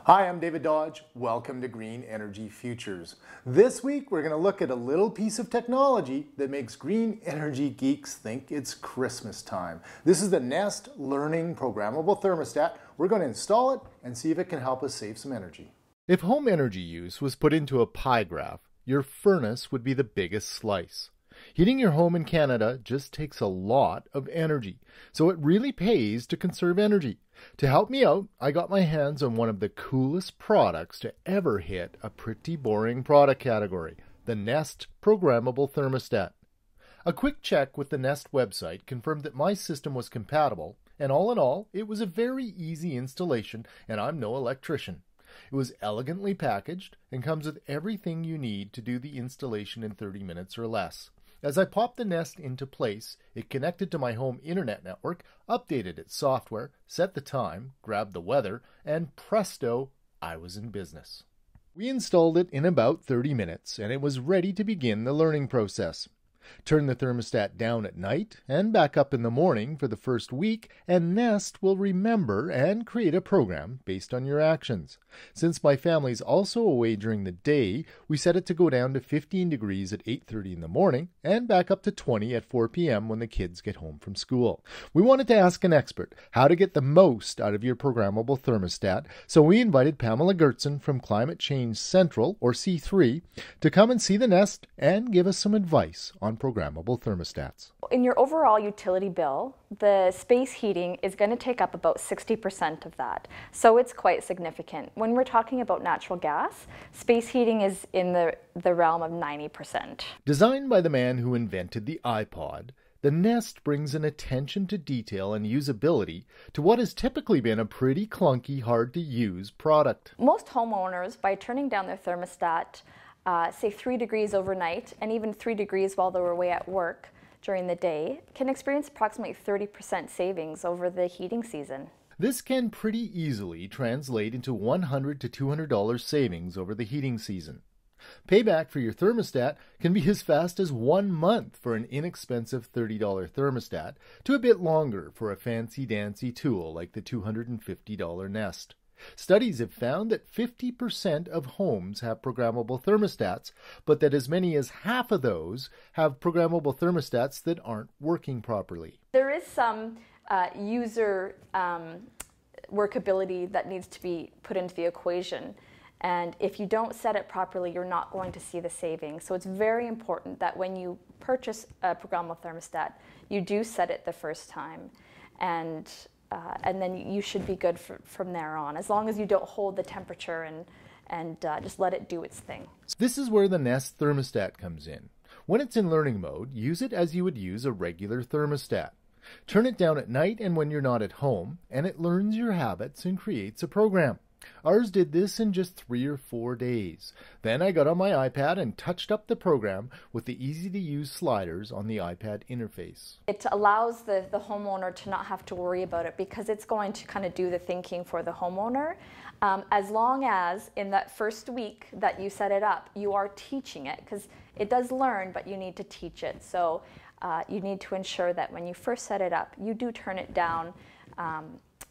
Hi, I'm David Dodge. Welcome to Green Energy Futures. This week, we're going to look at a little piece of technology that makes green energy geeks think it's Christmas time. This is the Nest Learning Programmable Thermostat. We're going to install it and see if it can help us save some energy. If home energy use was put into a pie graph, your furnace would be the biggest slice. Heating your home in Canada just takes a lot of energy, so it really pays to conserve energy. To help me out, I got my hands on one of the coolest products to ever hit a pretty boring product category, the Nest Programmable Thermostat. A quick check with the Nest website confirmed that my system was compatible, and all in all, it was a very easy installation, and I'm no electrician. It was elegantly packaged and comes with everything you need to do the installation in 30 minutes or less. As I popped the Nest into place, it connected to my home internet network, updated its software, set the time, grabbed the weather, and presto, I was in business. We installed it in about 30 minutes, and it was ready to begin the learning process. Turn the thermostat down at night and back up in the morning for the first week, and Nest will remember and create a program based on your actions. Since my family's also away during the day, we set it to go down to 15 degrees at 8:30 in the morning and back up to 20 at 4 p.m. when the kids get home from school. We wanted to ask an expert how to get the most out of your programmable thermostat, so we invited Pamela Gertzen from Climate Change Central, or C3, to come and see the Nest and give us some advice on programmable thermostats. In your overall utility bill, the space heating is going to take up about 60% of that. So it's quite significant. When we're talking about natural gas, space heating is in the realm of 90%. Designed by the man who invented the iPod, the Nest brings an attention to detail and usability to what has typically been a pretty clunky, hard-to-use product. Most homeowners, by turning down their thermostat, say 3 degrees overnight, and even 3 degrees while they were away at work during the day, can experience approximately 30% savings over the heating season. This can pretty easily translate into $100 to $200 savings over the heating season. Payback for your thermostat can be as fast as 1 month for an inexpensive $30 thermostat to a bit longer for a fancy-dancy tool like the $250 Nest. Studies have found that 50% of homes have programmable thermostats, but that as many as half of those have programmable thermostats that aren't working properly. There is some user workability that needs to be put into the equation. And if you don't set it properly, you're not going to see the savings. So it's very important that when you purchase a programmable thermostat, you do set it the first time. And then you should be good from there on, as long as you don't hold the temperature and just let it do its thing. This is where the Nest thermostat comes in. When it's in learning mode, use it as you would use a regular thermostat. Turn it down at night and when you're not at home, and it learns your habits and creates a program. Ours did this in just 3 or 4 days. Then I got on my iPad and touched up the program with the easy-to-use sliders on the iPad interface. It allows the homeowner to not have to worry about it because it's going to kind of do the thinking for the homeowner. As long as in that first week that you set it up, you are teaching it, because it does learn, but you need to teach it. So you need to ensure that when you first set it up, you do turn it down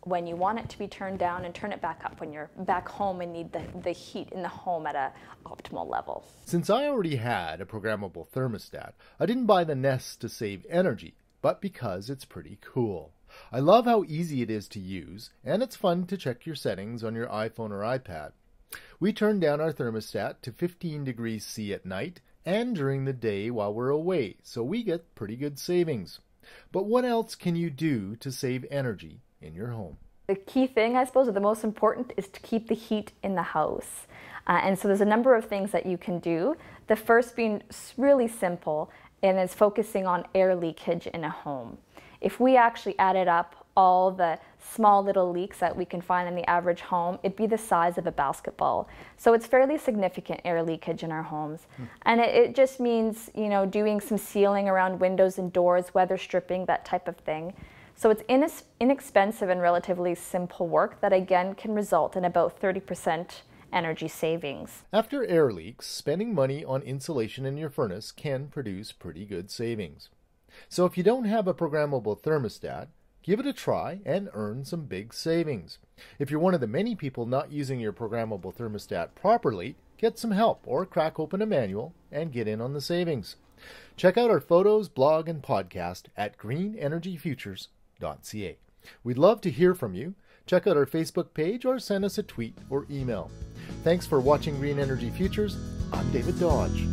when you want it to be turned down, and turn it back up when you're back home and need the heat in the home at an optimal level. Since I already had a programmable thermostat, I didn't buy the Nest to save energy, but because it's pretty cool. I love how easy it is to use, and it's fun to check your settings on your iPhone or iPad. We turn down our thermostat to 15 degrees C at night and during the day while we're away, so we get pretty good savings. But what else can you do to save energy in your home? The key thing, I suppose, or the most important, is to keep the heat in the house. And so there's a number of things that you can do. The first being really simple, and is focusing on air leakage in a home. If we actually added up all the small little leaks that we can find in the average home, it'd be the size of a basketball. So it's fairly significant air leakage in our homes. And it just means, doing some sealing around windows and doors, weather stripping, that type of thing. So it's inexpensive and relatively simple work that again can result in about 30% energy savings. After air leaks, spending money on insulation in your furnace can produce pretty good savings. So if you don't have a programmable thermostat, Give it a try and earn some big savings. If you're one of the many people not using your programmable thermostat properly, get some help or crack open a manual and get in on the savings. Check out our photos, blog, and podcast at greenenergyfutures.ca. We'd love to hear from you. Check out our Facebook page or send us a tweet or email. Thanks for watching Green Energy Futures. I'm David Dodge.